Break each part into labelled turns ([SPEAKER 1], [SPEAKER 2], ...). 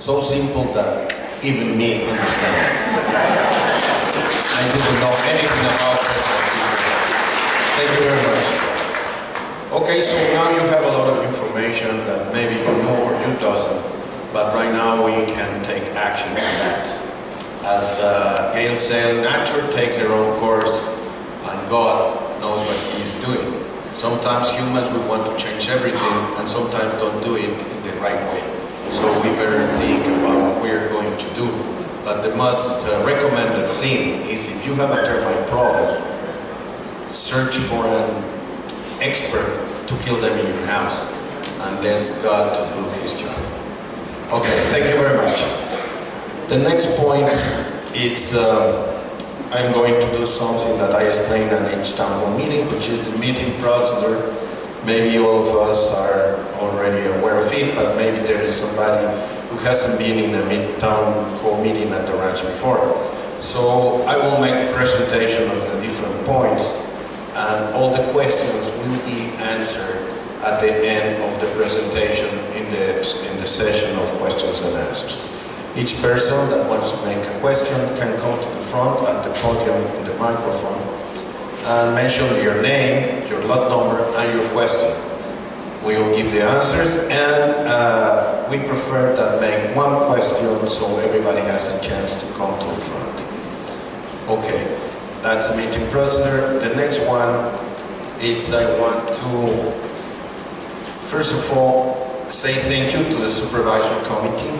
[SPEAKER 1] so simple that even me understand it. I didn't know anything about it. Thank you very much. Okay, so now you have a lot of information that maybe you know or you doesn't, but right now we can take action on that. As Gail said, nature takes her own course, and God knows what He is doing. Sometimes humans will want to change everything, and sometimes don't do it in the right way. So we better think about what we are going to do. But the most recommended thing is, if you have a termite problem, search for an expert to kill them in your house, and ask God to do His job. Okay, thank you very much. The next point, it's I'm going to do something that I explained at each town hall meeting, which is the meeting procedure. Maybe all of us are already aware of it, but maybe there is somebody who hasn't been in a town hall meeting at the ranch before. So I will make a presentation of the different points, and all the questions will be answered at the end of the presentation in the session of questions and answers. Each person that wants to make a question can come to the front at the podium in the microphone and mention your name, your lot number, and your question. We will give the answers, and we prefer that make one question so everybody has a chance to come to the front. Okay, that's a meeting procedure. The next one is I want to, first of all, say thank you to the supervisory committee.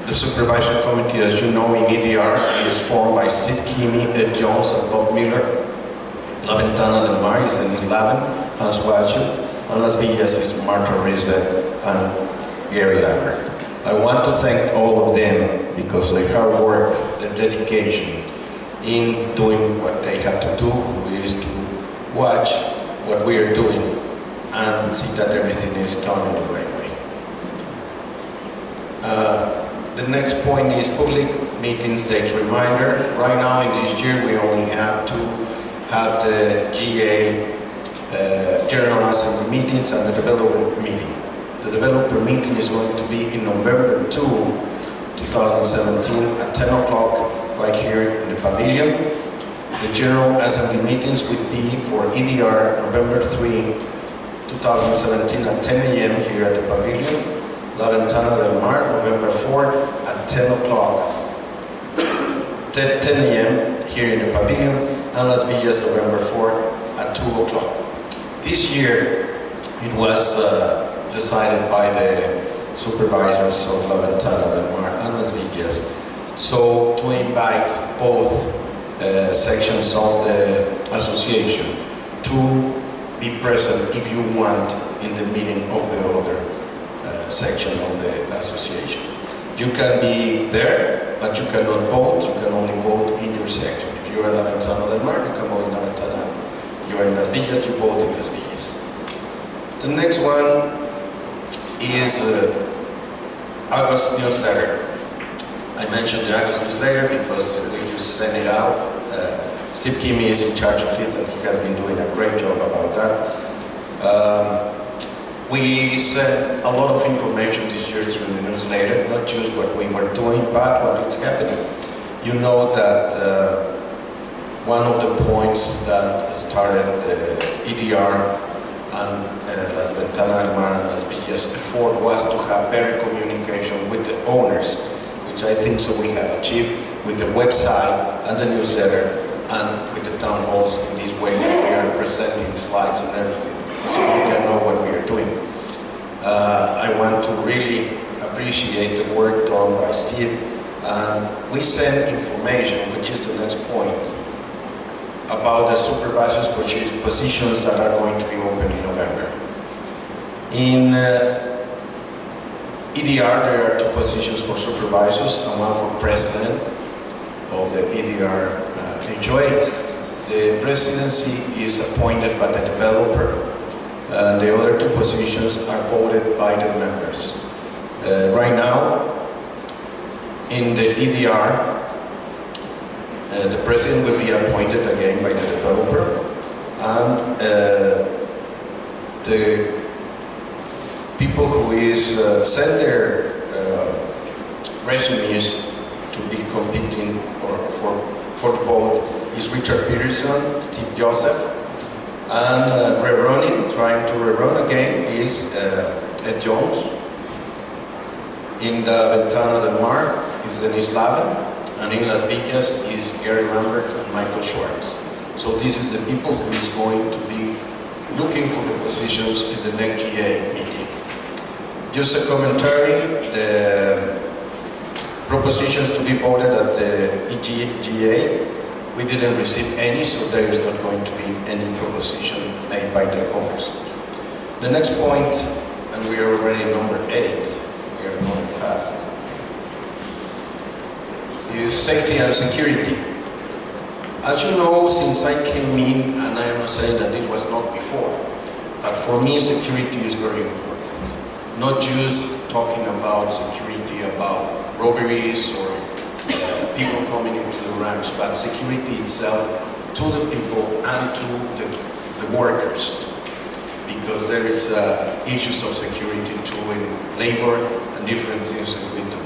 [SPEAKER 1] The supervisory committee, as you know, in EDR is formed by Steve Kimmy, Ed Jones, and Bob Miller. La Ventana del Mar is Dennis Lavin, Hans Walchuk, and Las Villas is Marta Rizet and Gary Lambert. I want to thank all of them because their hard work, their dedication in doing what they have to do, is to watch what we are doing and see that everything is done in the right way. The next point is public meetings dates reminder. Right now in this year we only have to have the GA General Assembly meetings and the developer meeting. The developer meeting is going to be in November 2, 2017 at 10 o'clock right here in the pavilion. The General Assembly meetings will be for EDR November 3, 2017 at 10 a.m. here at the pavilion. La Ventana del Mar, November 4 at 10 o'clock, 10 a.m. here in the pavilion, and Las Villas, November 4 at 2 o'clock. This year, it was decided by the supervisors of La Ventana del Mar and Las Villas, so to invite both sections of the association to be present if you want in the meeting of the other section of the association. You can be there, but you cannot vote. You can only vote in your section. If you are in La Ventana del Mar, you can vote in La Ventana. If you are in Las Villas, you vote in Las Villas. The next one is August newsletter. I mentioned the August newsletter because we just sent it out. Steve Kimmy is in charge of it, and he has been doing a great job about that. We sent a lot of information this year through the newsletter, not just what we were doing, but what is happening. You know that one of the points that started EDR and Las Ventanas del Mar and Las Villas effort was to have better communication with the owners, which I think so we have achieved with the website and the newsletter and with the town halls in this way that we are presenting slides and everything, so you can know what we are doing. I want to really appreciate the work done by Steve, and we send information, which is the next point, about the supervisors' positions that are going to be open in November. In EDR, there are two positions for supervisors and one for president of the EDR HOA. The presidency is appointed by the developer, and the other two positions are voted by the members. Right now, in the EDR, the president will be appointed again by the developer, and the people who is send their resumes to be competing for the vote is Richard Peterson, Steve Joseph, and trying to rerun again is Ed Jones. In the Ventana del Mar is Denise Lavin, and in Las Villas is Gary Lambert and Michael Schwartz. So this is the people who is going to be looking for the positions in the next GA meeting. Just a commentary, the propositions to be voted at the EGA, we didn't receive any, so there is not going to be any proposition made by the owners. The next point, and we are already number 8, we are going fast, is safety and security. As you know, since I came in, and I am not saying that this was not before, but for me security is very important. Not just talking about security, about robberies or people coming into the ranch, but security itself to the people and to the workers. Because there is issues of security too in labor and different things that we do.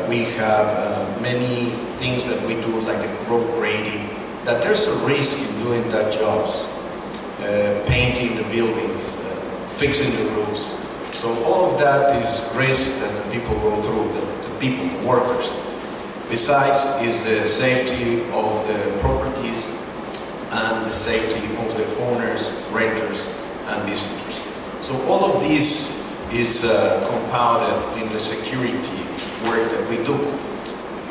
[SPEAKER 1] We have many things that we do, like the road grading, that there's a risk in doing that jobs. Painting the buildings, fixing the roofs. So all of that is risk that the people go through, the people, the workers. Besides is the safety of the properties and the safety of the owners, renters, and visitors. So all of this is compounded in the security work that we do.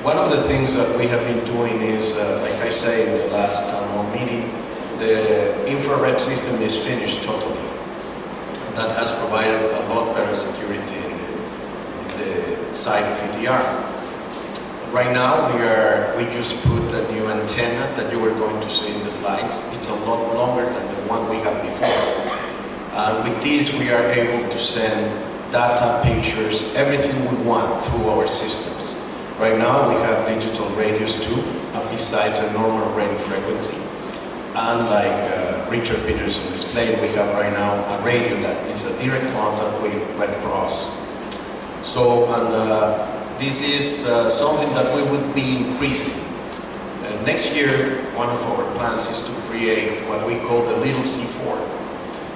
[SPEAKER 1] One of the things that we have been doing is, like I say in the last meeting, the infrared system is finished totally. That has provided a lot better security in the site of EDR. Right now we just put a new antenna that you were going to see in the slides. It's a lot longer than the one we had before. With this we are able to send data, pictures, everything we want through our systems. Right now we have digital radios too, besides a normal radio frequency. And like Richard Peterson explained, we have right now a radio that is a direct contact with Red Cross. So, this is something that we would be increasing. Next year, one of our plans is to create what we call the little C4.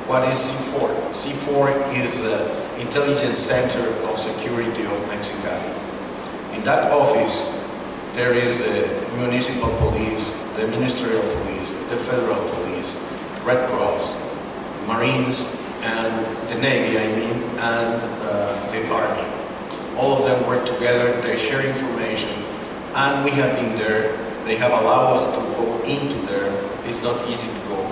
[SPEAKER 1] What is C4? C4 is the Intelligence Center of Security of Mexicali. In that office, there is the municipal police, the ministerial police, the federal police, Red Cross, Marines, and the Navy, and the Army. All of them work together, they share information, and we have been there. They have allowed us to go into there. It's not easy to go.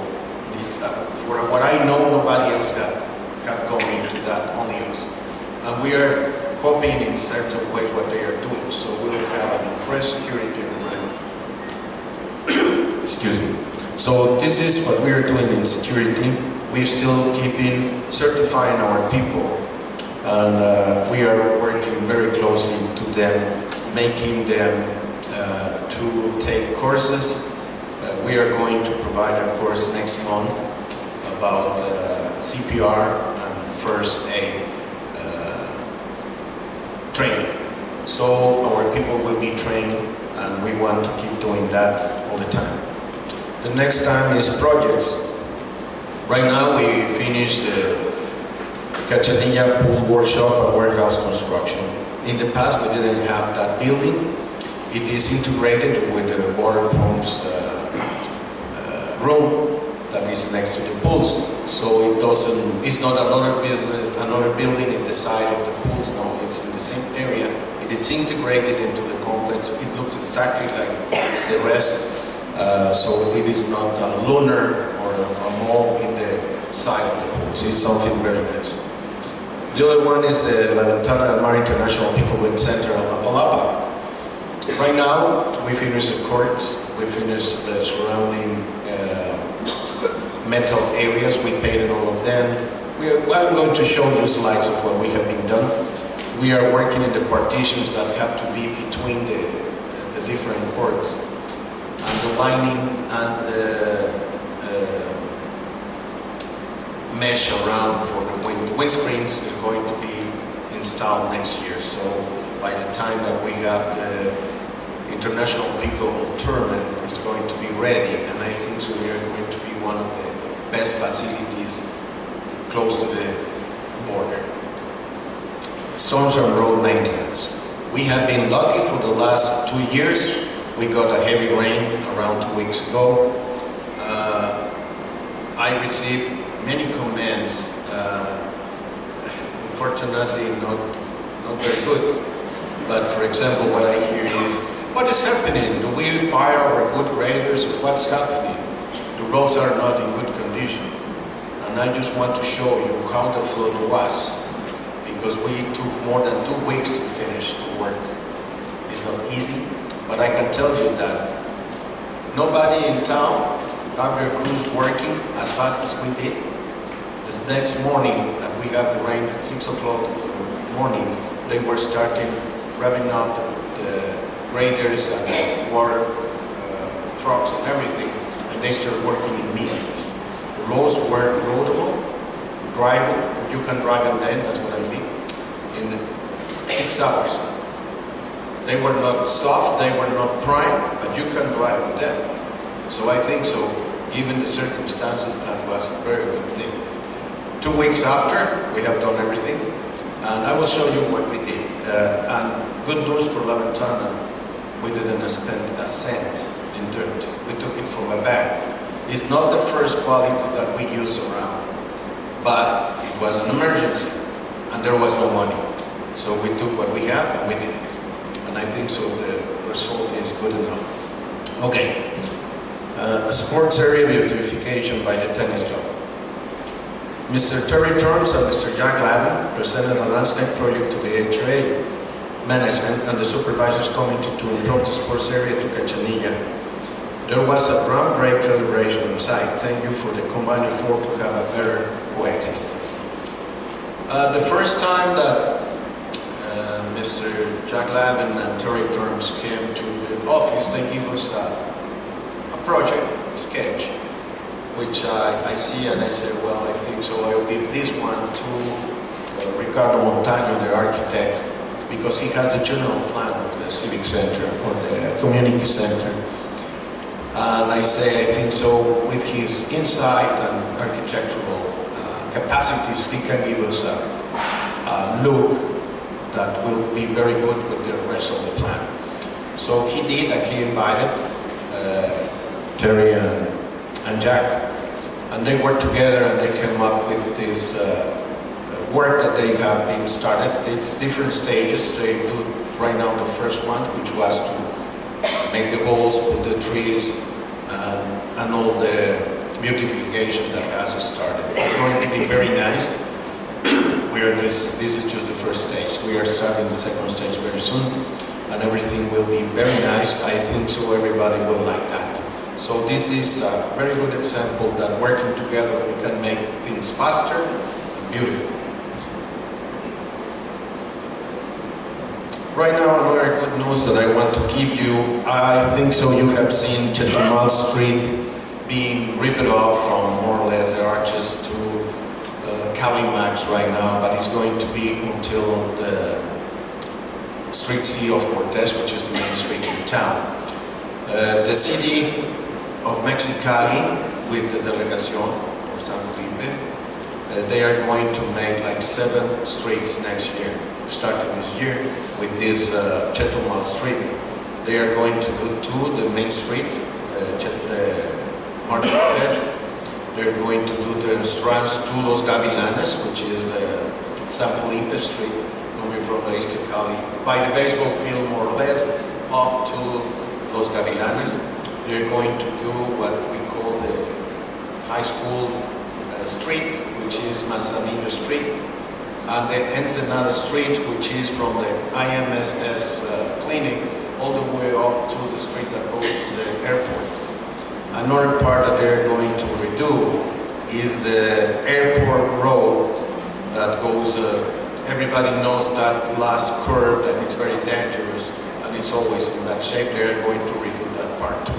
[SPEAKER 1] For what I know, nobody else have gone into that, only us. And we are copying in certain ways what they are doing. So we'll have an increased security environment. Excuse me. So this is what we are doing in security. We're still keeping certifying our people. And we are working very closely to them, making them to take courses. We are going to provide a course next month about CPR and first aid training. So our people will be trained, and we want to keep doing that all the time. The next time is projects. Right now we finished the Cachanilla pool workshop and warehouse construction. In the past we didn't have that building. It is integrated with the water pumps room that is next to the pools. So it's not another building in the side of the pools, no, it's in the same area. It is integrated into the complex. It looks exactly like the rest. So it is not a lunar or a mall in the side of the pools. It's something very nice. The other one is the La Ventana del Mar International People Center in Lapalapa. Right now, we finished the courts, we finished the surrounding metal areas, we painted all of them. I'm going to show you slides of what we have been done. We are working in the partitions that have to be between the different courts, and the lining and the mesh around for the windscreens is going to be installed next year. So by the time that we have the International Pickleball Tournament, it's going to be ready, and I think so we are going to be one of the best facilities close to the border. Storms and road maintenance. We have been lucky for the last 2 years. We got a heavy rain around 2 weeks ago. I received many comments, unfortunately not very good, but for example what I hear is, what is happening? Do we fire our good graders, or what's happening? The roads are not in good condition. And I just want to show you how the flood was, because we took more than 2 weeks to finish the work. It's not easy, but I can tell you that nobody in town have their crews working as fast as we did. This next morning that we got the rain at 6 o'clock in the morning, they were starting revving up the graders and the water trucks and everything, and they started working immediately. The roads were roadable, drivable, you can drive them then, that's what I mean, in 6 hours. They were not soft, they were not prime, but you can drive them then. So I think so, given the circumstances, that was a very good thing. 2 weeks after, we have done everything, and I will show you what we did. And good news for La Ventana, we didn't spend a cent in dirt. We took it from a bag. It's not the first quality that we use around, but it was an emergency, and there was no money. So we took what we had and we did it. And I think so the result is good enough. Okay. A sports area beautification by the tennis club. Mr. Terry Terms and Mr. Jack Lavin presented a landscape project to the HOA management and the supervisors committee to improve the sports area to Cachanilla. There was a groundbreaking celebration on site. Thank you for the combined effort to have a better coexistence. The first time that Mr. Jack Lavin and Terry Terms came to the office, they gave us a project, sketch, which I see and I said, well, I think so I will give this one to Ricardo Montaño, the architect, because he has a general plan of the civic center or the community center. And I say, I think so with his insight and architectural capacities, he can give us a look that will be very good with the rest of the plan. So he did, and he invited Terry and Jack, and they worked together and they came up with this work that they have been started. It's different stages. They do right now the first one, which was to make the holes, put the trees, and all the beautification that has started. It's going to be very nice. This is just the first stage. We are starting the second stage very soon, and everything will be very nice. I think so everybody will like that. So this is a very good example that working together we can make things faster and beautiful. Right now, another good news that I want to give you. I think so you have seen Chetumal Street being ripped off from more or less the arches to Calimax right now, but it's going to be until the Street C of Cortez, which is the main street in town. The city of Mexicali with the Delegación of San Felipe, they are going to make like 7 streets next year, starting this year with this Chetumal Street. They are going to do 2, the main street, Martin Cortez. They're going to do the entrance to Los Gavilanes, which is San Felipe Street, coming from the Eastern Cali, by the baseball field more or less, up to Los Gavilanes. They're going to do what we call the high school street, which is Manzanillo Street, and the Ensenada Street, which is from the IMSS clinic all the way up to the street that goes to the airport. Another part that they're going to redo is the airport road that goes, everybody knows that last curve, that it's very dangerous and it's always in that shape. They're going to redo that part too.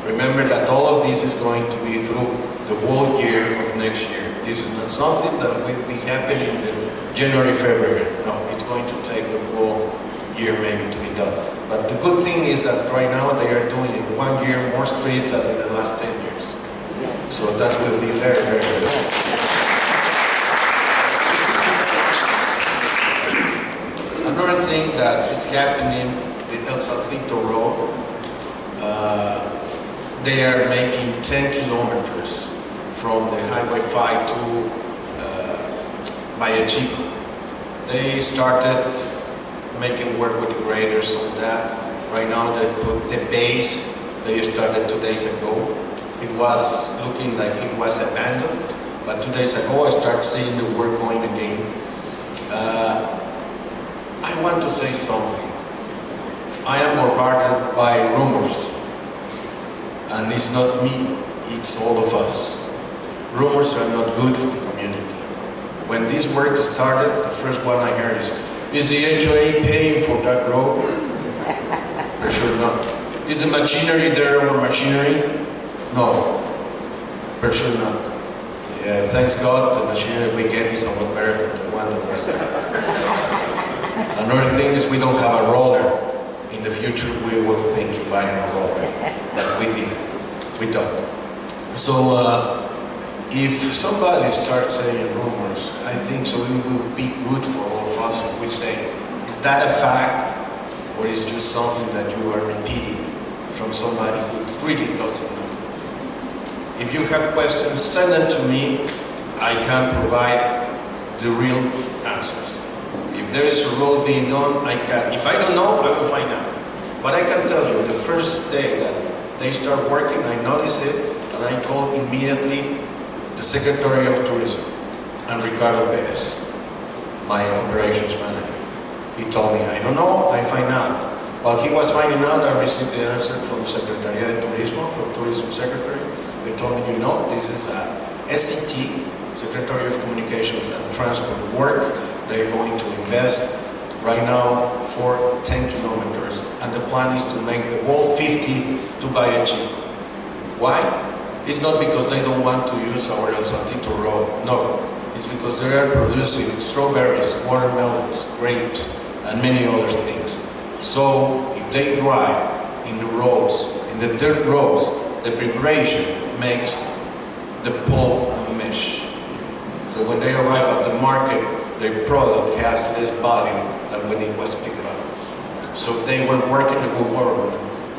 [SPEAKER 1] Remember that all of this is going to be through the whole year of next year. This is not something that will be happening in January, February. No, it's going to take the whole year maybe to be done. But the good thing is that right now they are doing in 1 year more streets than in the last 10 years. Yes. So that will be very, very good. Another thing that is happening, the El Salcito Road, they are making 10 kilometers from the Highway 5 to Valle Chico. They started making work with the graders on that. Right now they put the base, they started 2 days ago. It was looking like it was abandoned, but 2 days ago I started seeing the work going again. I want to say something. I am bombarded by rumors, and it's not me, it's all of us. Rumors are not good for the community. When this work started, the first one I heard is the HOA paying for that road? For sure not. Is the machinery there, our machinery? No, for sure not. Yeah, thanks God, the machinery we get is a lot better than the one that was there. Another thing is we don't have a roller. In the future we will think of buying a roller, but we didn't. We don't. So if somebody starts saying rumors, I think so it will be good for all of us if we say, is that a fact, or is it just something that you are repeating from somebody who really doesn't know? If you have questions, send them to me. I can provide the real answers. If there is a road being done, I can. If I don't know, I will find out. But I can tell you, the first day that they start working, I noticed it, and I called immediately the Secretary of Tourism and Ricardo Perez, my operations manager. He told me, I don't know, I find out. While he was finding out, I received the answer from Secretaría de Turismo, from Tourism Secretary. They told me, you know, this is a SCT, Secretary of Communications and Transport work. They're going to invest right now for 10 kilometers, and the plan is to make the whole 50 to Valle Chico. Why? It's not because they don't want to use our El Salcito Road, no. It's because they are producing strawberries, watermelons, grapes, and many other things. So if they drive in the roads, in the dirt roads, the vibration makes the pulp and mesh. So when they arrive at the market, their product has less value than when it was picked up. So they were working the whole world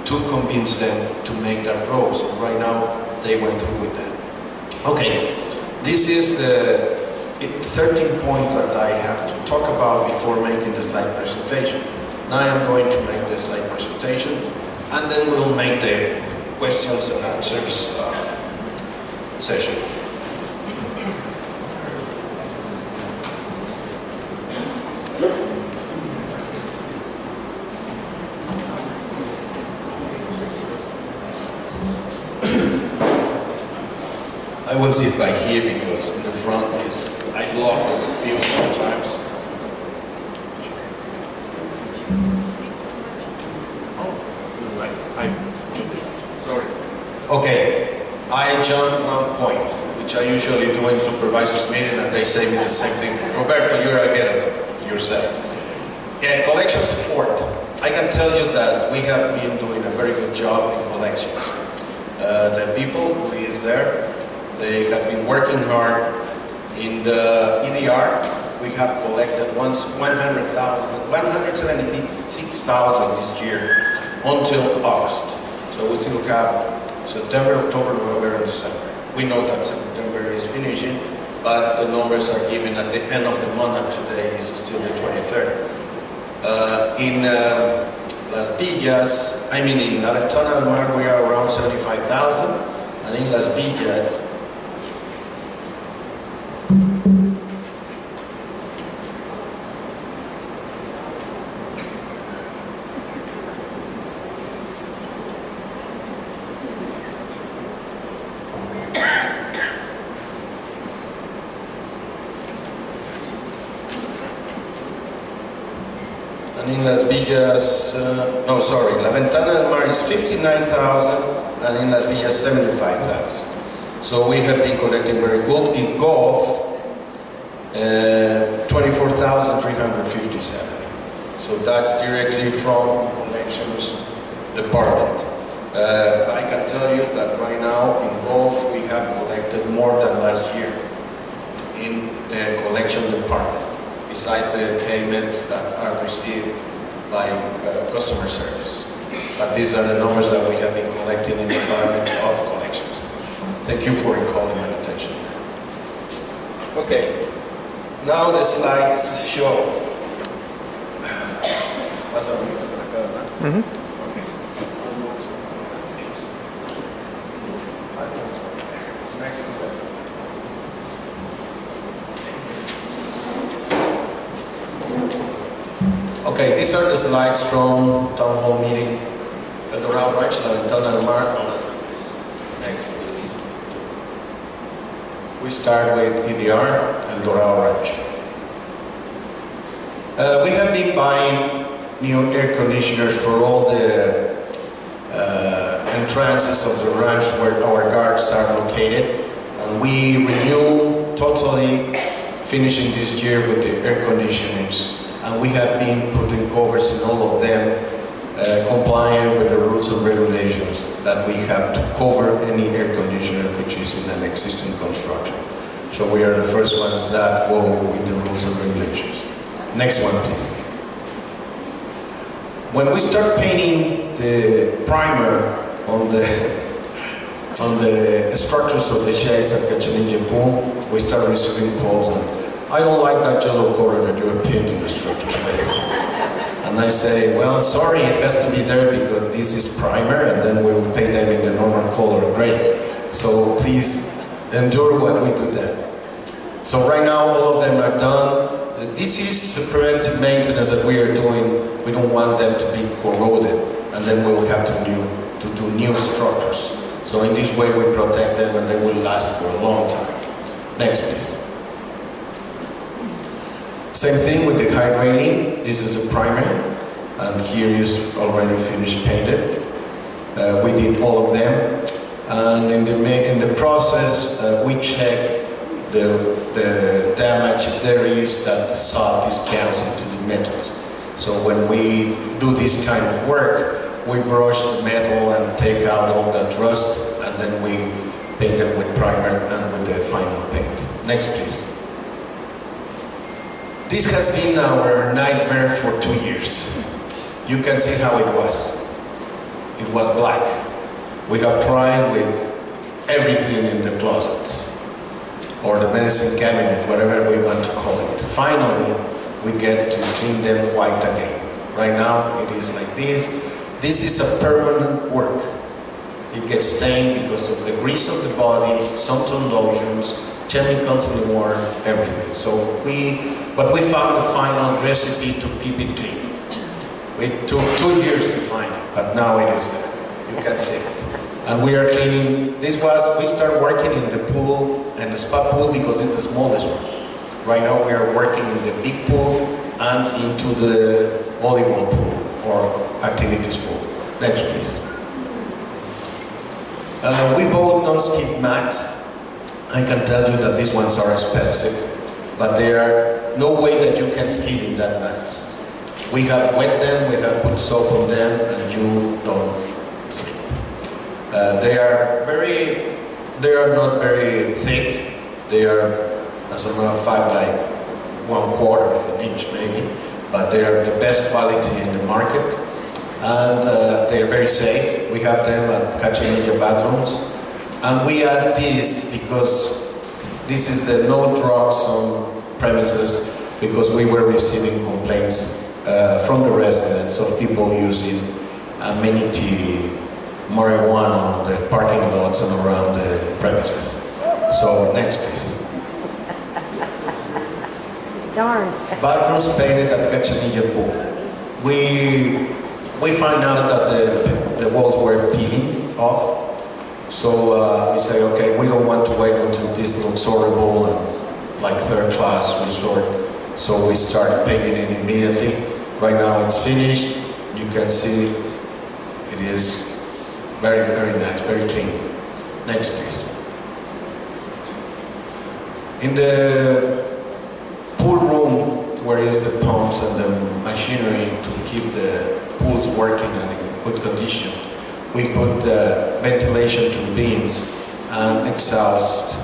[SPEAKER 1] to convince them to make that road. So right now, they went through with that. Okay, this is the 13 points that I have to talk about before making the slide presentation. Now I'm going to make the slide presentation, and then we'll make the questions and answers session. I will sit by here because in the front is, I block the view sometimes. Oh, right, sorry. Okay, I jumped one point, which I usually do in supervisors meeting, and they say me the same thing. Roberto, you're ahead of yourself. Yeah, collections effort. I can tell you that we have been doing a very good job in collections. The people who is there, they have been working hard. In the EDR, we have collected 176,000 this year until August. So we still have September, October, November, and December. We know that September is finishing, but the numbers are given at the end of the month, and today is still the 23rd. In Las Villas, in La Ventana del Mar, we are around 75,000, and in Las Villas, La Ventana del Mar is 59,000, and in Las Villas 75,000. So we have been collecting very good. In golf, 24,357. So that's directly from collections department. I can tell you that right now in golf we have collected more than last year in the collection department, besides the payments that are received by customer service. But these are the numbers that we have been collecting in the department of collections. Thank you for calling my attention. Okay, now the slides show. Okay, these are the slides from town hall meeting. El Dorado Ranch, La Ventana del Mar. Next, please. We start with EDR, El Dorado Ranch. We have been buying new air conditioners for all the entrances of the ranch where our guards are located. And we renew totally, finishing this year with the air conditioners. And we have been putting covers in all of them, complying with the rules and regulations that we have to cover any air conditioner which is in an existing construction. So we are the first ones that go with the rules and regulations. Next one, please. When we start painting the primer on the structures of the sheds at Cachanilla Pool, we start receiving calls and I don't like that yellow color that you are painting the structures with. And I say, well, sorry, it has to be there because this is primer and then we'll paint them in the normal color gray. So please endure what we do that. So right now all of them are done. This is the preventive maintenance that we are doing. We don't want them to be corroded and then we'll have to do new structures. So in this way we protect them and they will last for a long time. Next please. Same thing with the hydrating. This is a primer, and here is already finished painted. We did all of them, and in the process we check the damage if there is that the salt is canceled to the metals. So when we do this kind of work, we brush the metal and take out all that rust, and then we paint them with primer and with the final paint. Next, please. This has been our nightmare for 2 years. You can see how it was. It was black. We have tried with everything in the closet, or the medicine cabinet, whatever we want to call it. Finally, we get to clean them white again. Right now, it is like this. This is a permanent work. It gets stained because of the grease of the body, suntan lotions, chemicals in the water, everything. But we found the final recipe to keep it clean. It took 2 years to find it, but now it is there. You can see it. And we are cleaning. We started working in the pool and the spa pool because it's the smallest one. Right now we are working in the big pool and into the volleyball pool or activities pool. Next, please. We bought non-skid mats. I can tell you that these ones are expensive, but there are no way that you can skid in that mats. We have wet them, we have put soap on them, and you don't slip. They are not very thick. They are, as a matter of fact, like 1/4 of an inch maybe, but they are the best quality in the market, and they are very safe. We have them at Cachanilla bathrooms, and we add this because this is the no drugs on premises, because we were receiving complaints from the residents of people using amenity marijuana on the parking lots and around the premises. So next, please.
[SPEAKER 2] Darn.
[SPEAKER 1] Bathrooms painted at Cachanilla Pool. We find out that the walls were peeling off. So we say, okay, we don't want to wait until this looks horrible and like third-class resort. So we start painting it immediately. Right now it's finished. You can see it is very, very nice, very clean. Next, please. In the pool room, where is the pumps and the machinery to keep the pools working and in good condition, we put ventilation turbines and exhaust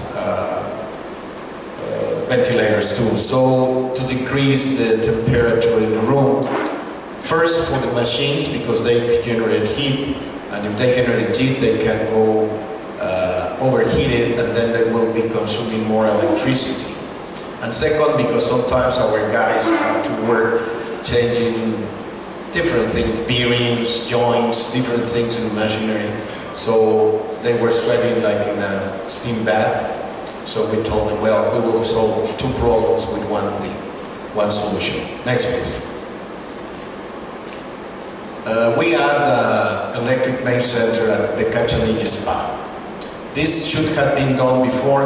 [SPEAKER 1] ventilators too. So to decrease the temperature in the room, first for the machines, because they generate heat, and if they generate heat, they can go overheated, and then they will be consuming more electricity. And second, because sometimes our guys have to work changing different things, bearings, joints, different things in the machinery. So they were sweating like in a steam bath. So we told them, well, we will solve two problems with one thing, one solution. Next, please. We had an electric main center at the Cachanilla Spa. This should have been done before,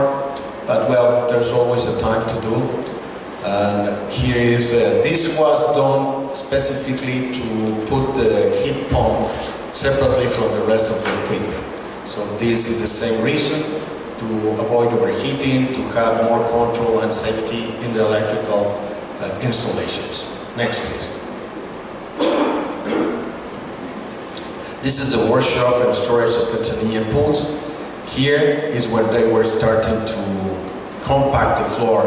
[SPEAKER 1] but well, there's always a time to do. And here is, this was done specifically to put the heat pump separately from the rest of the equipment. So this is the same reason, to avoid overheating, to have more control and safety in the electrical installations. Next, please. This is the workshop and storage of Cachanilla pools. Here is where they were starting to compact the floor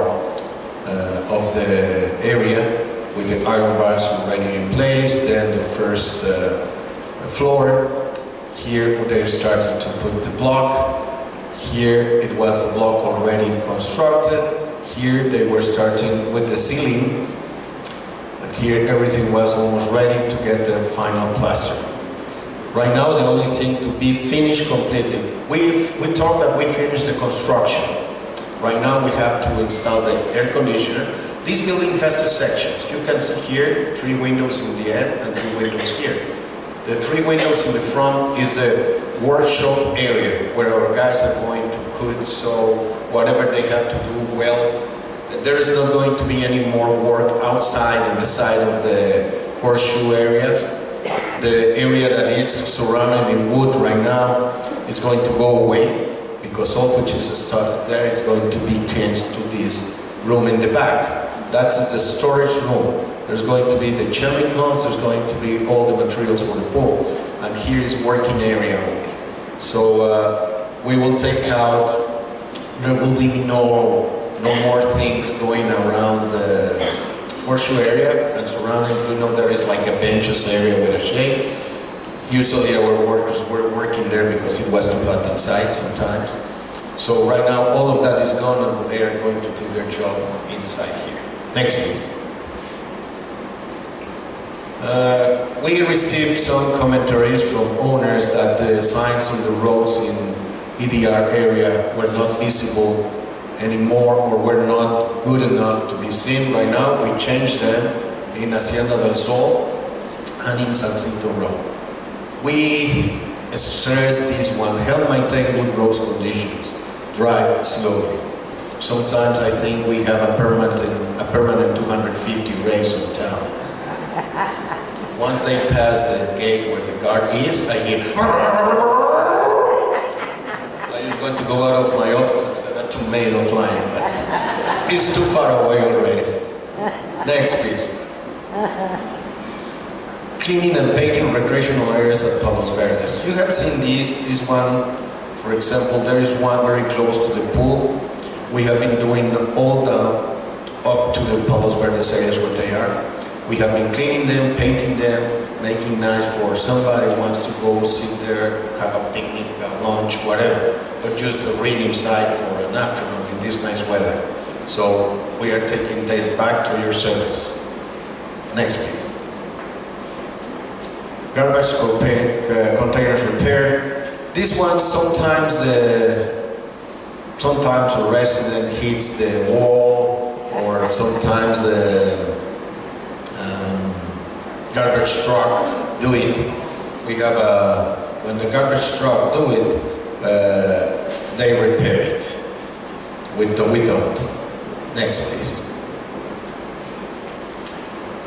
[SPEAKER 1] of the area with the iron bars already in place. Then the first floor. Here they started to put the block. Here it was a block already constructed. Here they were starting with the ceiling. And here everything was almost ready to get the final plaster. Right now, the only thing to be finished completely. We thought that we finished the construction. Right now, we have to install the air conditioner. This building has two sections. You can see here 3 windows in the end and 2 windows here. The 3 windows in the front is the workshop area where our guys are going to cook. So whatever they have to do, well, there is not going to be any more work outside in the side of the horseshoe areas. The area that is surrounded in wood right now is going to go away, because all which is stuff there is going to be changed to this room in the back. That's the storage room. There's going to be the chemicals, there's going to be all the materials for the pool, and here is working area only. So we will take out, there will be no more things going around the horseshoe area and surrounding. You know, there is like a benches area with a shade. Usually our workers were working there because it was too hot inside sometimes. So right now all of that is gone and they are going to do their job inside here. Next, please. We received some commentaries from owners that the signs on the roads in EDR area were not visible anymore, or were not good enough to be seen. Right now we changed them in Hacienda del Sol and in San Cinto Road. We stress this one: help maintain good road conditions, drive slowly. Sometimes I think we have a permanent 250 race in town. Once they pass the gate where the guard is, I hear I just want to go out of my office and say that tomato flying. It's too far away already. Next, please. Cleaning and painting recreational areas at Palos Verdes. You have seen this one, for example, there is one very close to the pool. We have been doing all up to the Palos Verdes areas where they are. We have been cleaning them, painting them, making nice for somebody who wants to go sit there, have a picnic, a lunch, whatever, but just a reading side for an afternoon in this nice weather. So we are taking this back to your service. Next, please. Garbage containers repair. This one sometimes a resident hits the wall, or sometimes garbage truck do it. We have when the garbage truck do it, they repair it. We don't. Next, please.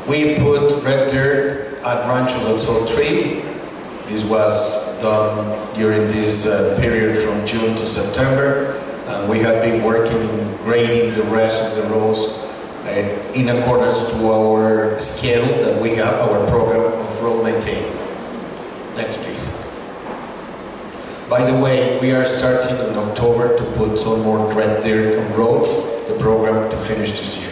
[SPEAKER 1] We put red dirt at Rancho del Sol 3. This was done during this period from June to September. and we have been working grading the rest of the roads in accordance to our schedule that we have, our program of road maintenance. Next, please. By the way, we are starting in October to put some more red dirt on roads, the program to finish this year.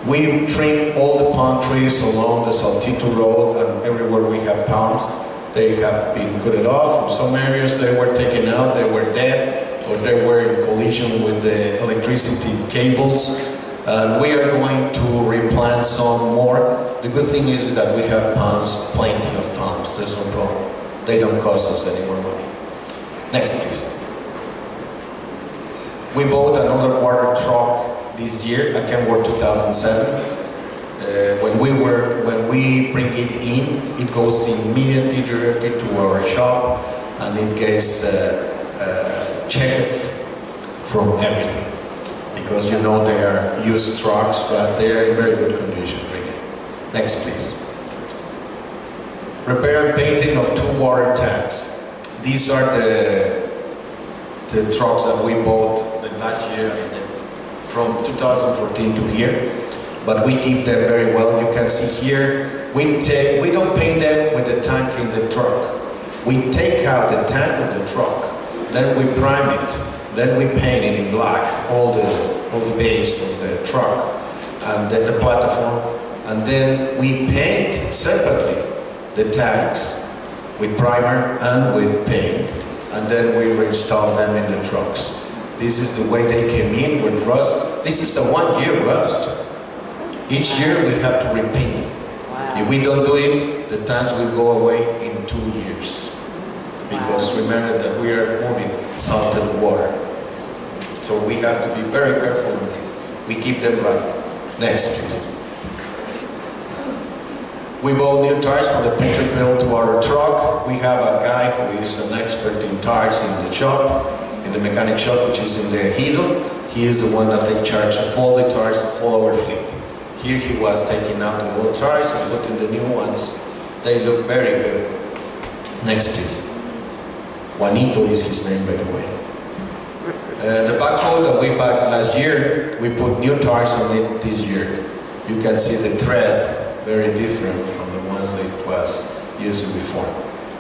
[SPEAKER 1] We trim all the palm trees along the Saltito Road, and everywhere we have palms, they have been cut off. In some areas they were taken out, they were dead, or they were in collision with the electricity cables. And we are going to replant some more. The good thing is that we have palms, plenty of palms, there's no problem. They don't cost us any more money. Next, please. We bought another water truck this year, a Kenworth 2007. When we bring it in, it goes immediately directly to our shop, and it gets checked from everything. Because you know they are used trucks, but they are in very good condition. Really. Next, please. Repair and painting of 2 water tanks. These are the trucks that we bought the last year, from 2014 to here. But we keep them very well. You can see here, we don't paint them with the tank in the truck. We take out the tank of the truck, then we prime it, then we paint it in black, all the base of the truck, and then the platform, and then we paint separately the tanks with primer and with paint, and then we reinstall them in the trucks. This is the way they came in with rust. This is a 1-year rust. Each year we have to repaint it. Wow. If we don't do it, the tanks will go away in 2 years. Because remember that we are moving salted water. So we have to be very careful with this. We keep them right. Next, please. We bought new tires for the Peterbilt to our truck. We have a guy who is an expert in tires in the shop, in the mechanic shop, which is in the Ejido. He is the one that takes charge of all the tires of all our fleet. Here he was taking out the old tires and putting the new ones. They look very good. Next, please. Juanito is his name, by the way. The backhoe that we bought last year, we put new tires on it this year. You can see the tread, very different from the ones that it was using before.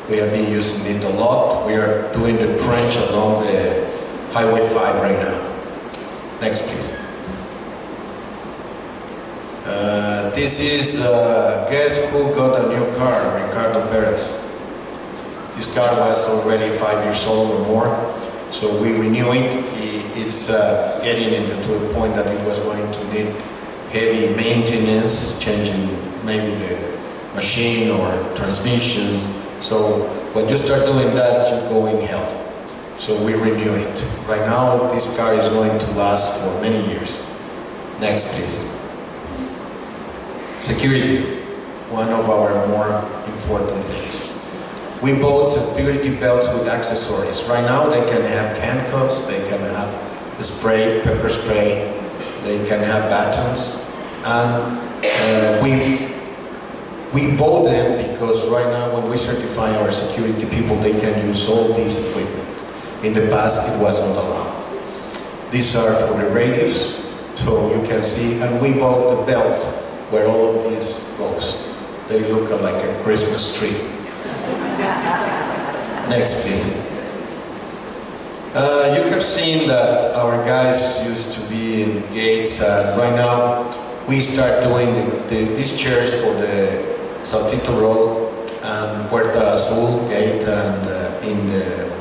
[SPEAKER 1] We have been using it a lot. We are doing the trench along the Highway 5 right now. Next, please. This is, guess who got a new car? Ricardo Perez. His car was already 5 years old or more, so we renew it. It's getting to a point that it was going to need heavy maintenance, changing maybe the machine or transmissions. So when you start doing that, you go in hell. So we renew it. Right now, this car is going to last for many years. Next, please. Security, one of our more important things. We bought security belts with accessories. Right now, they can have handcuffs, they can have spray, pepper spray, they can have batons, and we bought them because right now when we certify our security people, they can use all these equipment. In the past, it was not allowed. These are for the radios, so you can see, and we bought the belts where all of this goes. They look like a Christmas tree. Next, please. You have seen that our guys used to be in the gates, and right now we start doing these chairs for the Saltito Road and Puerta Azul gate, and in the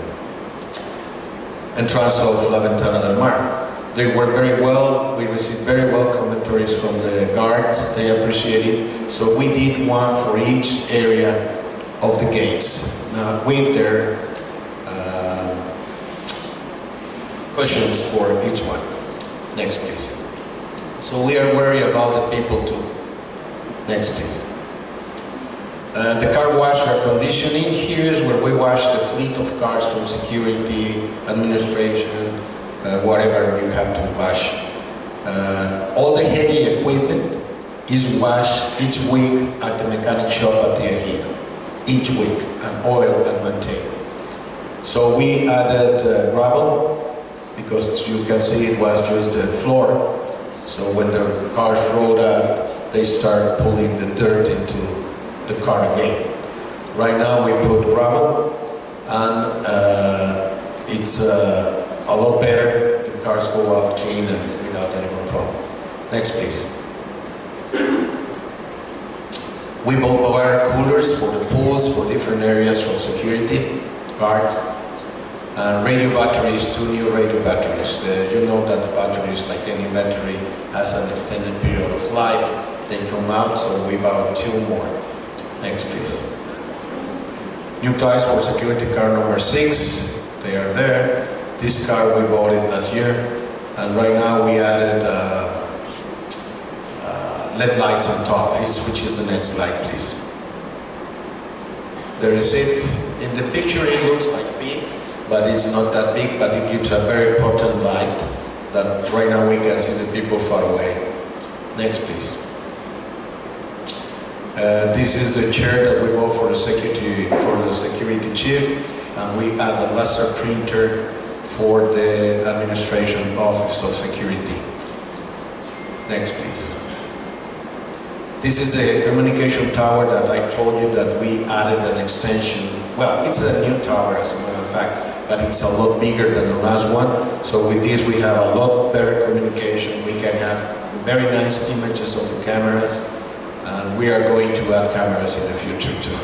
[SPEAKER 1] entrance of La Ventana del Mar. They work very well. We received very well commentaries from the guards. They appreciate it. So we did one for each area of the gates. With their cushions for each one. Next, please. So we are worried about the people too. Next, please. The car wash or conditioning. Here is where we wash the fleet of cars from security, administration, whatever you have to wash. All the heavy equipment is washed each week at the mechanic shop at the Ejido. Each week, and oil and maintain. So we added gravel, because you can see it was just the floor. So when the cars rolled out, they start pulling the dirt into the car again. Right now we put gravel, and it's a lot better. The cars go out clean and without any more problem. Next, please. We bought water coolers for the pools, for different areas, for security guards. Radio batteries, 2 new radio batteries. You know that the batteries, like any battery, has an extended period of life. They come out, so we bought 2 more. Next, please. New tires for security car number 6. They are there. This car, we bought it last year. And right now we added LED lights on top. Which is the next slide, please. There is it. In the picture it looks like big, but it's not that big, but it gives a very potent light that right now we can see the people far away. Next, please. This is the chair that we bought for the security chief, and we add a laser printer for the administration office of security. Next, please. This is a communication tower that I told you that we added an extension. Well, it's a new tower as a matter of fact, but it's a lot bigger than the last one. So with this we have a lot better communication. We can have very nice images of the cameras, and we are going to add cameras in the future too.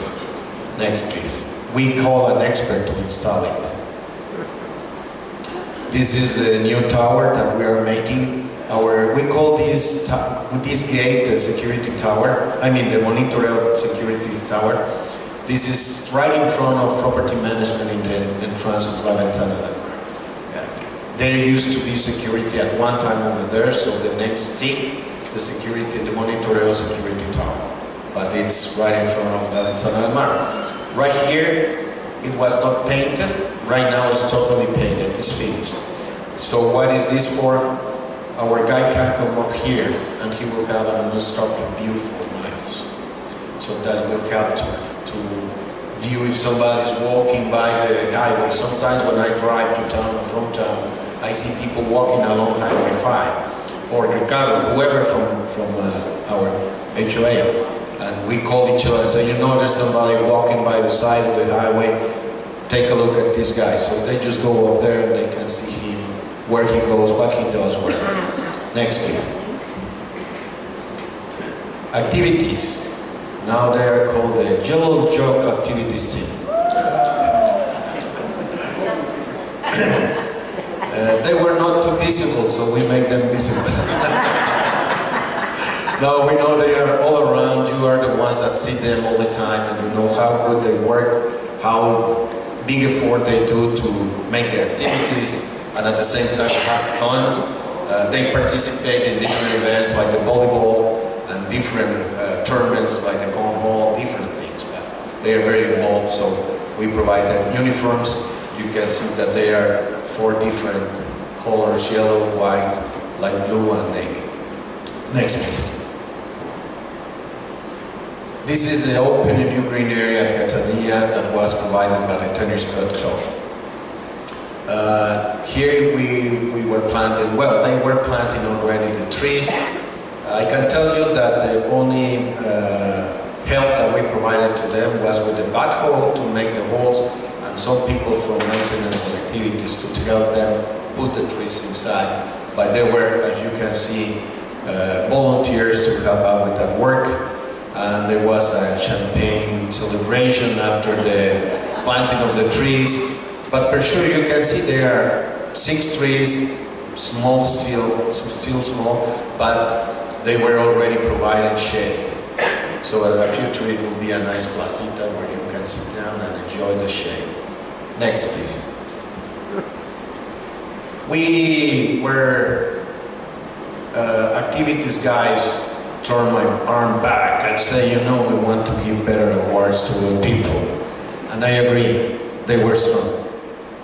[SPEAKER 1] Next, please. We call an expert to install it. This is a new tower that we are making. We call this gate the security tower. I mean the Monitoreo security tower. This is right in front of property management in the entrance of La Ventana. There used to be security at one time over there, so the next stick, the Monitoreo security tower. But it's right in front of La Ventana del Mar. Right here, it was not painted. Right now it's totally painted, it's finished. So what is this for? Our guy can come up here and he will have an uninterrupted view for miles. So that will help to view if somebody is walking by the highway. Sometimes when I drive to town or from town, I see people walking along Highway 5 or Ricardo, whoever from our HOA. And we call each other and say, you know, there's somebody walking by the side of the highway, take a look at this guy. So they just go up there and they can see him, where he goes, what he does, whatever. Next, please. Activities. Now they are called the Yellow Joke Activities Team. They were not too visible, so we make them visible. No, we know they are all around. You are the ones that see them all the time, and you know how good they work, how big effort they do to make the activities, and at the same time have fun. They participate in different events like the volleyball and different tournaments like the cornhole, different things. But they are very involved, so we provide them uniforms. You can see that they are 4 different colors: yellow, white, light blue, and navy. Next, please. This is the open and new green area at Catanilla that was provided by the Tennis Club. Here we were planting, well, they were planting already the trees. I can tell you that the only help that we provided to them was with the backhoe to make the holes, and some people from maintenance and activities to help them put the trees inside. But there were, as you can see, volunteers to help out with that work. And there was a champagne celebration after the planting of the trees. But for sure you can see there are 6 trees, small still small, but they were already providing shade. So in the future it will be a nice placita where you can sit down and enjoy the shade. Next, please. We were activities guys turn my arm back and say, you know, we want to give better awards to the people. And I agree, they were strong.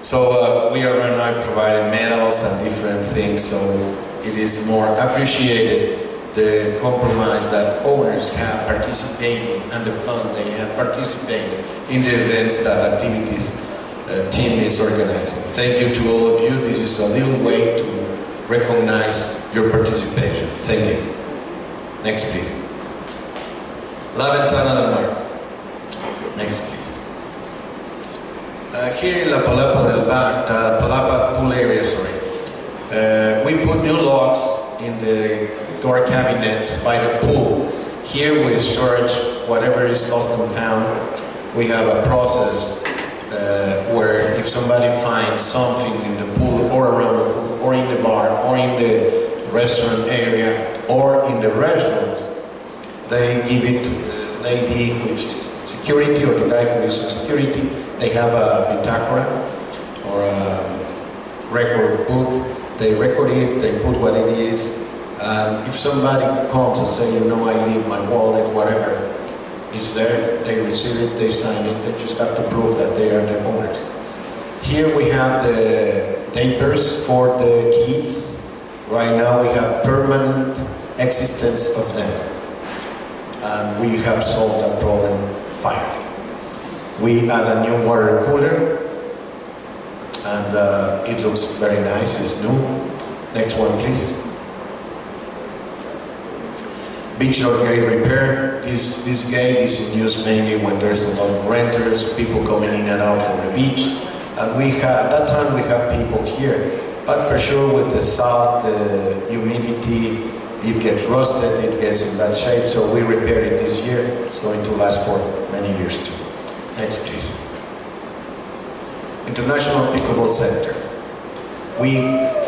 [SPEAKER 1] So we are right now providing medals and different things, so it is more appreciated, the compromise that owners have participated and the fun they have participated in the events that activities team is organizing. Thank you to all of you. This is a little way to recognize your participation. Thank you. Next, please. La Ventana del Mar. Next, please. Here in La Palapa del Bar, Palapa pool area, we put new locks in the door cabinets by the pool. Here we storage whatever is lost and found. We have a process where if somebody finds something in the pool or around the pool or in the bar or in the restaurant area or in the restaurant, they give it to the lady which is security or the guy who is security. They have a Pitacora or a record book. They record it, they put what it is. If somebody comes and says, you know, I leave my wallet, whatever, it's there, they receive it, they sign it, they just have to prove that they are the owners. Here we have the diapers for the kids. Right now we have permanent existence of them. And we have solved that problem finally. We add a new water cooler, and it looks very nice, it's new. Next one, please. Beach road gate repair. This gate is in use mainly when there's a lot of renters, people coming in and out from the beach. And at that time we have people here. But for sure with the salt, the humidity, it gets rusted, it gets in bad shape, so we repaired it this year. It's going to last for many years too. Next, please. International Pickleball Center. We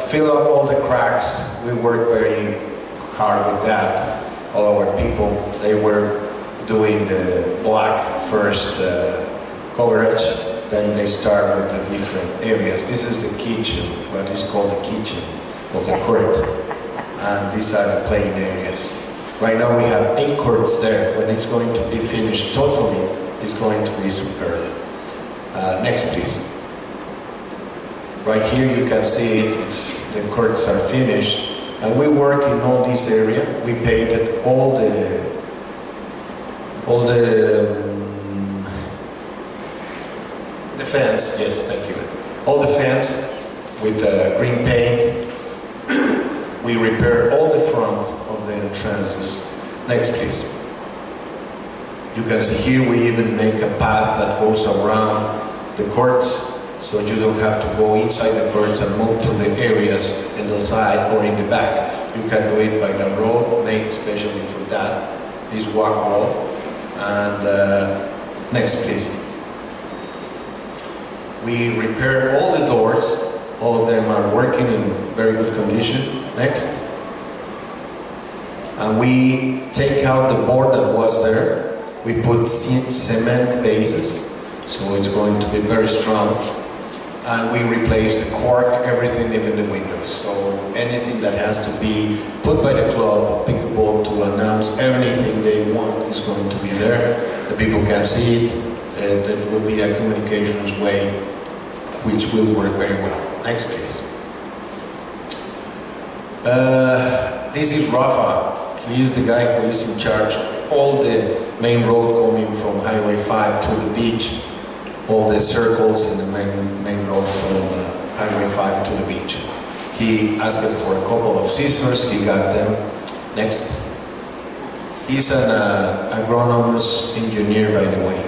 [SPEAKER 1] fill up all the cracks. We work very hard with that. All our people, they were doing the black first coverage, then they start with the different areas. This is the kitchen, what is called the kitchen of the court. And these are the playing areas. Right now we have 8 courts there. When it's going to be finished totally, it's going to be superb. Next, please. Right here you can see the courts are finished. And we work in all this area. We painted all the fence, yes, thank you. All the fence with green paint. We repaired all the front of the entrances. Next, please. You can see here we even make a path that goes around the courts, so you don't have to go inside the courts and move to the areas in the side or in the back. You can do it by the road made especially for that, this walk road. And next, please. We repair all the doors. All of them are working in very good condition. Next. And we take out the board that was there. We put cement bases, so it's going to be very strong. And we replace the cork, everything, even the windows. So anything that has to be put by the club, pickleball, to announce anything they want is going to be there. The people can see it, and it will be a communications way which will work very well. Next, please. This is Rafa. He is the guy who is in charge of all the main road coming from Highway 5 to the beach. All the circles in the main road from Highway 5 to the beach. He asked for a couple of scissors, he got them. Next. He's an agronomist engineer, by the way.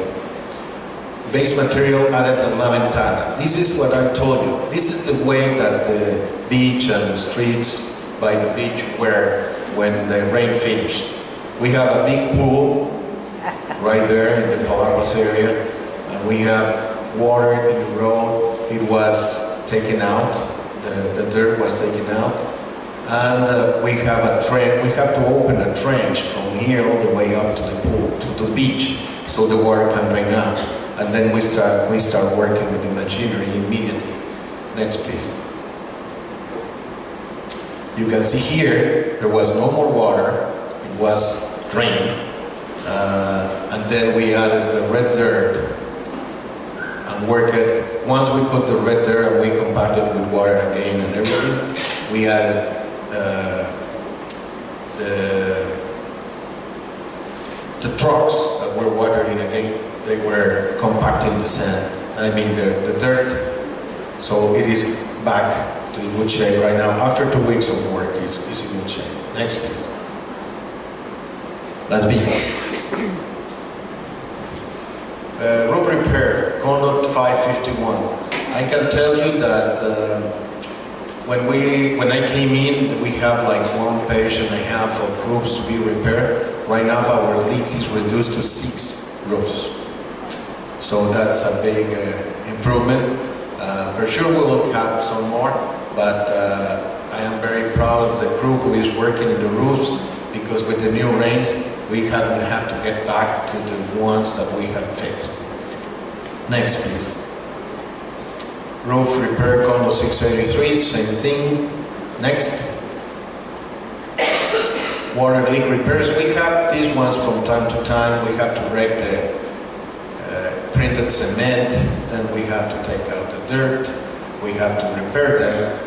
[SPEAKER 1] Base material added at La Ventana. This is what I told you. This is the way that the beach and the streets by the beach were when the rain finished. We have a big pool right there in the Palapas area. And we have water in the road. It was taken out. The dirt was taken out. And we have a trench. We have to open a trench from here all the way up to the pool, to the beach, so the water can drain out. And then we start working with the machinery immediately. Next, please. You can see here, there was no more water. It was drained. And then we added the red dirt and work it. Once we put the red dirt and we compacted with water again and everything, we added the trucks that were watering again. They were compacting the sand. I mean the dirt. So it is back to good shape right now. After 2 weeks of work, it's in good shape. Next, please. Let's begin. Roof repair, conduct 551. I can tell you that when I came in, we have like 1.5 pages of roofs to be repaired. Right now, our leaks is reduced to 6 roofs. So that's a big improvement. For sure, we will have some more, but I am very proud of the crew who is working in the roofs, because with the new rains, we haven't had to get back to the ones that we have fixed. Next, please. Roof repair, condo 683, same thing. Next. Water leak repairs, we have these ones from time to time. We have to break the printed cement, then we have to take out the dirt, we have to repair them,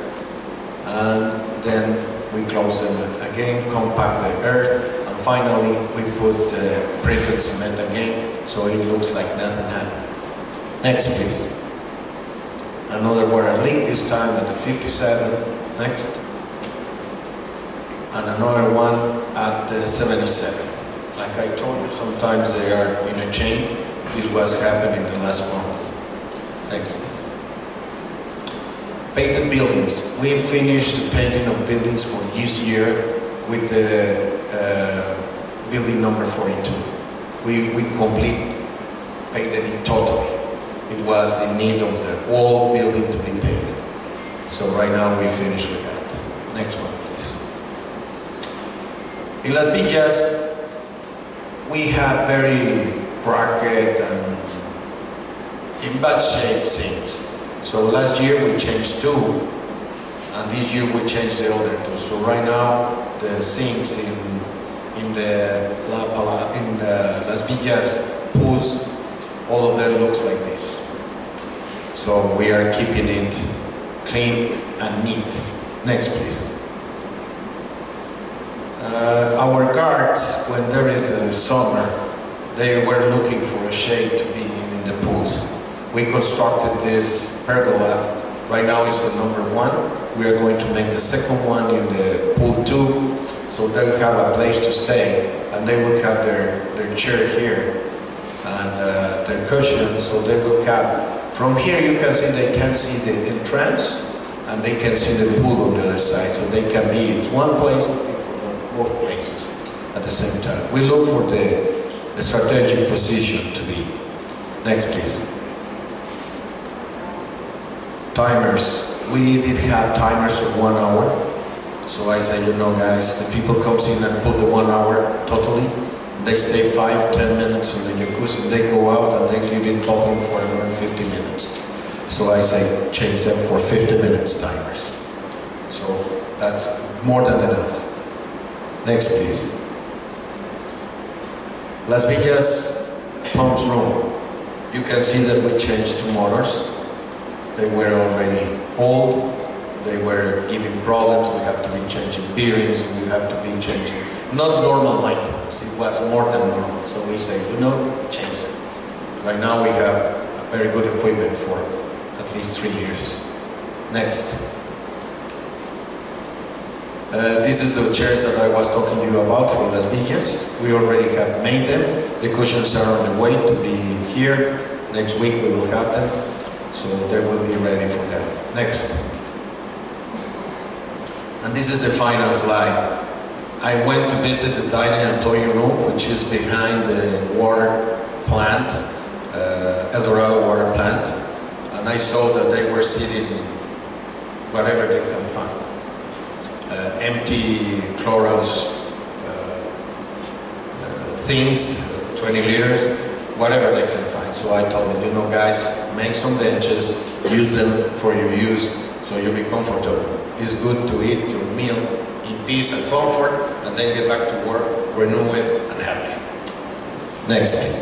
[SPEAKER 1] and then we close them again, compact the earth, and finally we put the printed cement again, so it looks like nothing happened. Next, please. Another water leak, this time at the 57. Next. And another one at the 77. Like I told you, sometimes they are in a chain. This was happening the last month. Next. Painted buildings. We finished the painting of buildings for this year with the building number 42. We painted it totally. It was in need of the whole building to be painted. So right now we finished with that. Next one, please. In Las Villas, we had very cracked and in bad shape sinks. So last year we changed 2, and this year we changed the other 2. So right now the sinks in the Las Villas pools, all of them looks like this. So we are keeping it clean and neat. Next, please. Our guards, when there is a summer, they were looking for a shade to be in the pools. We constructed this pergola. Right now it's the number 1. We are going to make the second one in the pool 2. So they will have a place to stay, and they will have their chair here and their cushion. So they will have, from here you can see, they can see the entrance, and they can see the pool on the other side. So they can be in one place, looking for both places at the same time. We look for the strategic position to be. Next, please. Timers. We did have timers of 1 hour. So I say, you know, guys, the people comes in and put the 1 hour totally. They stay 5-10 minutes in the jacuzzi, and they go out and they leave it bubbling for another 50 minutes. So I say, change them for 50 minutes timers. So that's more than enough. Next, please. Las Villas pumps room. You can see that we changed 2 motors. They were already old. They were giving problems. We have to be changing bearings. We have to be changing, not normal maintenance. It was more than normal. So we say, you know, change it. Right now we have a very good equipment for at least 3 years. Next. This is the chairs that I was talking to you about for Las Villas. We already have made them. The cushions are on the way to be here. Next week we will have them. So they will be ready for them. Next. And this is the final slide. I went to visit the dining employee room, which is behind the water plant, El Dorado water plant. And I saw that they were sitting whatever they can find. Empty Clorox things, 20 liters, whatever they can find. So I told them, you know, guys, make some benches, use them for your use so you'll be comfortable. It's good to eat your meal in peace and comfort, and then get back to work, renew it, and happy. Next thing.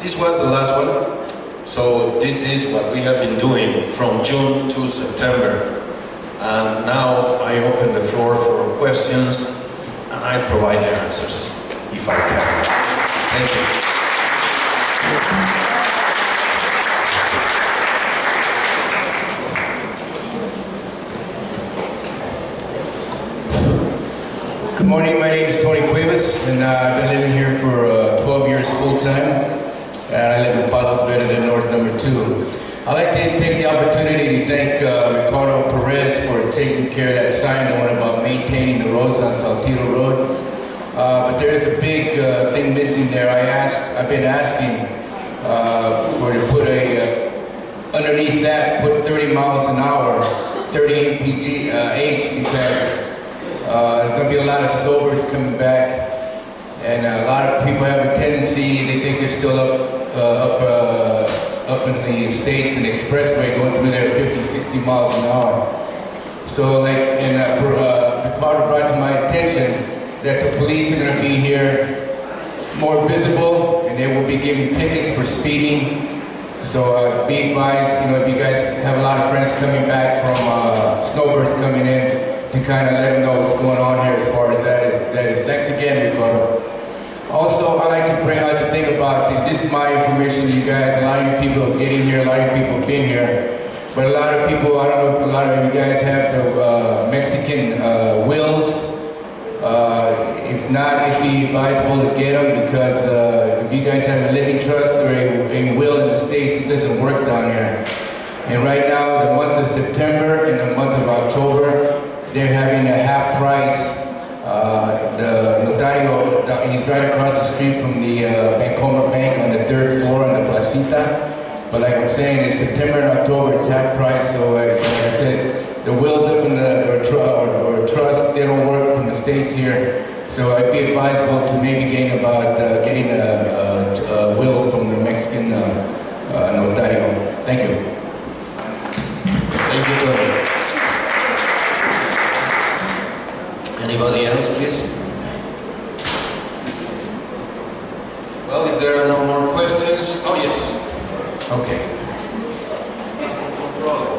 [SPEAKER 1] This was the last one. So this is what we have been doing from June to September. And now I open the floor for questions, and I provide the answers if I can. Thank you.
[SPEAKER 2] Good morning, my name is Tony Cuevas, and I've been living here for 12 years full-time, and I live in Palos Verdes North number 2. I'd like to take the opportunity to thank Ricardo Perez for taking care of that sign, the one about maintaining the roads on Saltillo Road. But there is a big thing missing there. I've been asking for to put underneath that, put 30 miles an hour, 30 mph, because there's going to be a lot of snowbirds coming back, and a lot of people have a tendency, they think they're still up in the States and the expressway going through there 50, 60 miles an hour. So Ricardo brought to my attention that the police are going to be here more visible, and they will be giving tickets for speeding. So be advised, if you guys have a lot of friends coming back from snowbirds coming in, to kind of let them know what's going on here as far as that is. Thanks again, Ricardo. Also, I like to think about this. This is my information to you guys. A lot of you people are getting here, a lot of you people have been here. But a lot of people, I don't know if a lot of you guys have the Mexican wills. If not, it'd be advisable to get them, because if you guys have a living trust or a will in the States, it doesn't work down here. And right now, the month of September and the month of October, they're having a half price. The notario, he's right across the street from the Bancomer Bank on the 3rd floor on the Placita. But like I'm saying, in September and October, it's half price. So like I said, the wills up in the or trust, they don't work from the States here. So I'd be advisable to maybe gain about getting a will from the Mexican notario. Thank you.
[SPEAKER 1] Thank you, Tony. Anybody else, please? Well, if there are no more questions, oh yes. Okay.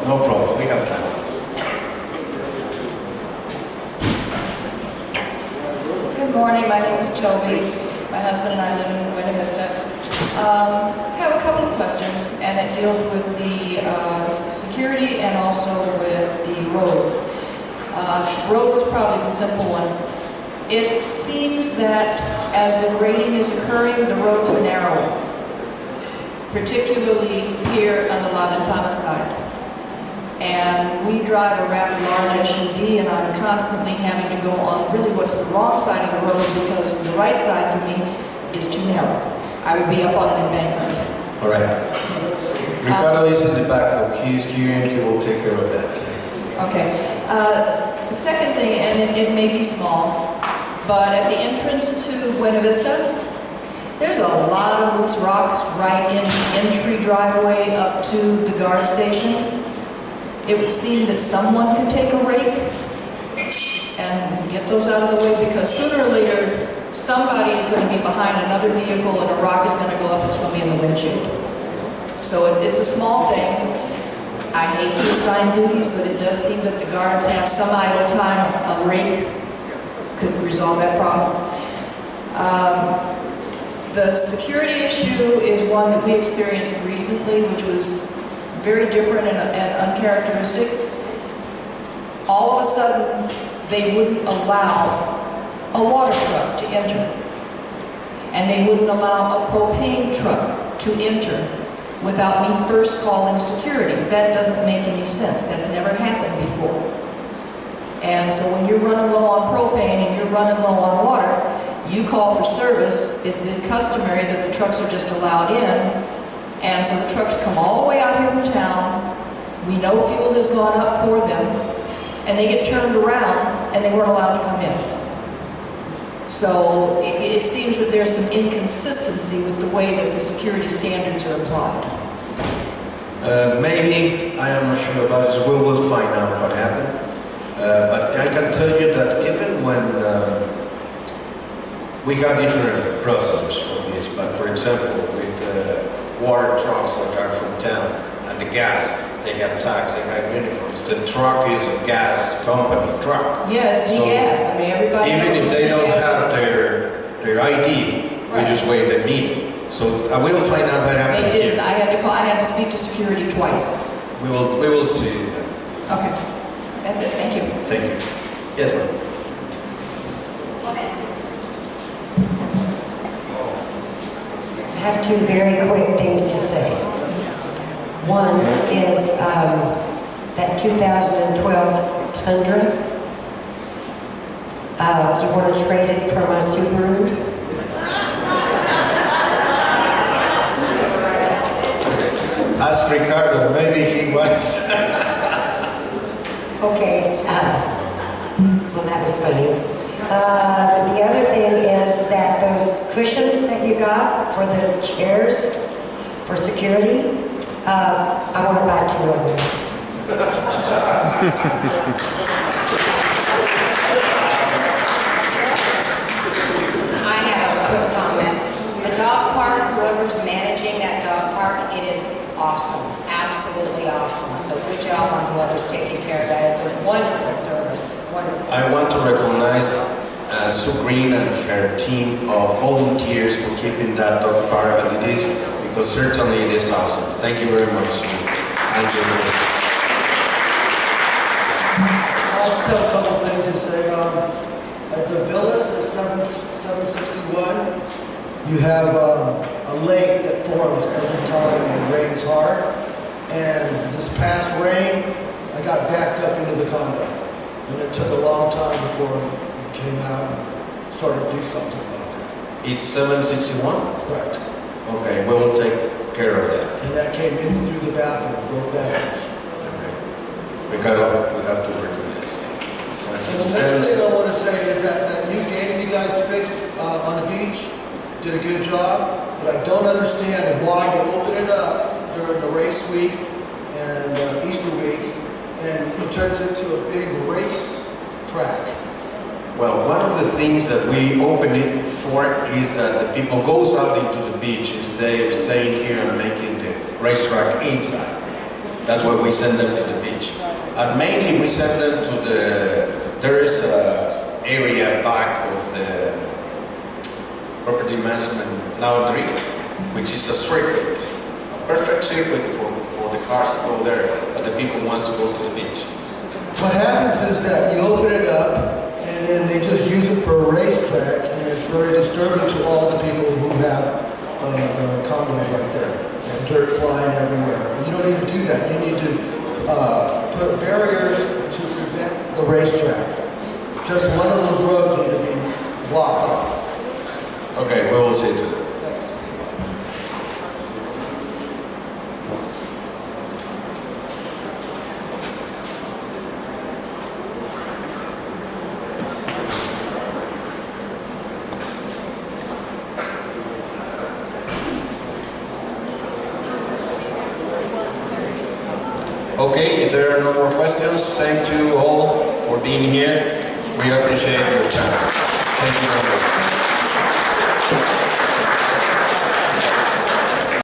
[SPEAKER 1] No problem, we have time.
[SPEAKER 3] Good morning, my name is Toby. My husband and I live in Buena Vista. I have a couple of questions, and it deals with the security and also with the roads. Roads is probably the simple one. It seems that as the grading is occurring, the roads are narrowing, particularly here on the La Ventana side. And we drive a rather large SUV, and I'm constantly having to go on really what's the wrong side of the road, because the right side for me is too narrow. I would be up on an embankment.
[SPEAKER 1] All right. Ricardo is in the back. He's here and he will take care of that.
[SPEAKER 3] Okay. The second thing, and it may be small, but at the entrance to Buena Vista, there's a lot of loose rocks right in the entry driveway up to the guard station. It would seem that someone could take a rake and get those out of the way, because sooner or later, somebody is going to be behind another vehicle and a rock is going to go up and it's going to be in the windshield. So it's a small thing. I hate to assign duties, but it does seem that the guards have some idle time. A rake could resolve that problem. The security issue is one that we experienced recently, which was very different and uncharacteristic. All of a sudden, they wouldn't allow a water truck to enter. And they wouldn't allow a propane truck to enter without me first calling security. That doesn't make any sense. That's never happened before. And so when you're running low on propane and you're running low on water, you call for service. It's been customary that the trucks are just allowed in. And so the trucks come all the way out here from town. We know fuel has gone up for them. And they get turned around and they weren't allowed to come in. So it seems that there's some inconsistency with the way that the security standards are applied.
[SPEAKER 1] Maybe, I am not sure about this, we will find out what happened. But I can tell you that even when we have different procedures for this, but for example, with water trucks that are from town and the gas, they have tags, they have uniforms. The truck is a gas company truck.
[SPEAKER 3] Yeah, it's
[SPEAKER 1] so
[SPEAKER 3] gas. I mean, everybody
[SPEAKER 1] even
[SPEAKER 3] knows
[SPEAKER 1] if they
[SPEAKER 3] it's
[SPEAKER 1] don't
[SPEAKER 3] gas
[SPEAKER 1] have
[SPEAKER 3] trucks.
[SPEAKER 1] their ID, we just waived the meeting. So I will find out what happened
[SPEAKER 3] They didn't.
[SPEAKER 1] here.
[SPEAKER 3] I had to speak to security twice.
[SPEAKER 1] We will see that.
[SPEAKER 3] Okay. That's it. Thank you.
[SPEAKER 1] Thank you. Yes, ma'am.
[SPEAKER 4] I have two very quick things to say. One is that 2012 Tundra. Do you want to trade it for my Subaru?
[SPEAKER 1] Ask Ricardo, maybe he wants.
[SPEAKER 4] Okay. Well, that was funny. The other thing is that those cushions that you got for the chairs for security, I want to buy 2 of them.
[SPEAKER 5] I have a quick comment. The dog park, whoever's managing that dog park, it is awesome, absolutely awesome. So good job on whoever's taking care of that. It's a wonderful service, wonderful.
[SPEAKER 1] I want to recognize Sue Green and her team of volunteers for keeping that dog park as it is, because certainly it is awesome. Thank you very much, Sue. Thank you.
[SPEAKER 6] I just have a couple things to say. At the villas at 761, you have a lake that forms every time it rains hard. And this past rain, I got backed up into the condo. And it took a long time before we came out and started to do something about that.
[SPEAKER 1] It's 761?
[SPEAKER 6] Correct.
[SPEAKER 1] Okay, we will take care of that.
[SPEAKER 6] And that came in through the bathroom, both bathrooms.
[SPEAKER 1] Okay. We have to work on this. So it's
[SPEAKER 6] And the next thing I want to say is that new gate you guys fixed on the beach did a good job, but I don't understand why you open it up during the race week and Easter week, and it turns into a big race track.
[SPEAKER 1] Well, one of the things that we open it for is that the people goes out into the beach instead of staying here and making the racetrack inside. That's why we send them to the beach. And mainly we send them to there is a area back of the property management laundry, which is a circuit, a perfect circuit for the cars to go there, but the people wants to go to the beach.
[SPEAKER 6] What happens is that you open it up, and then they just use it for a racetrack, and it's very disturbing to all the people who have the condos right there, and dirt flying everywhere. You don't need to do that. You need to put barriers to prevent the racetrack. Just one of those roads need to be blocked off.
[SPEAKER 1] Okay, we will see to that. Okay, if there are no more questions, thank you all for being here. We appreciate your time. Thank you very much.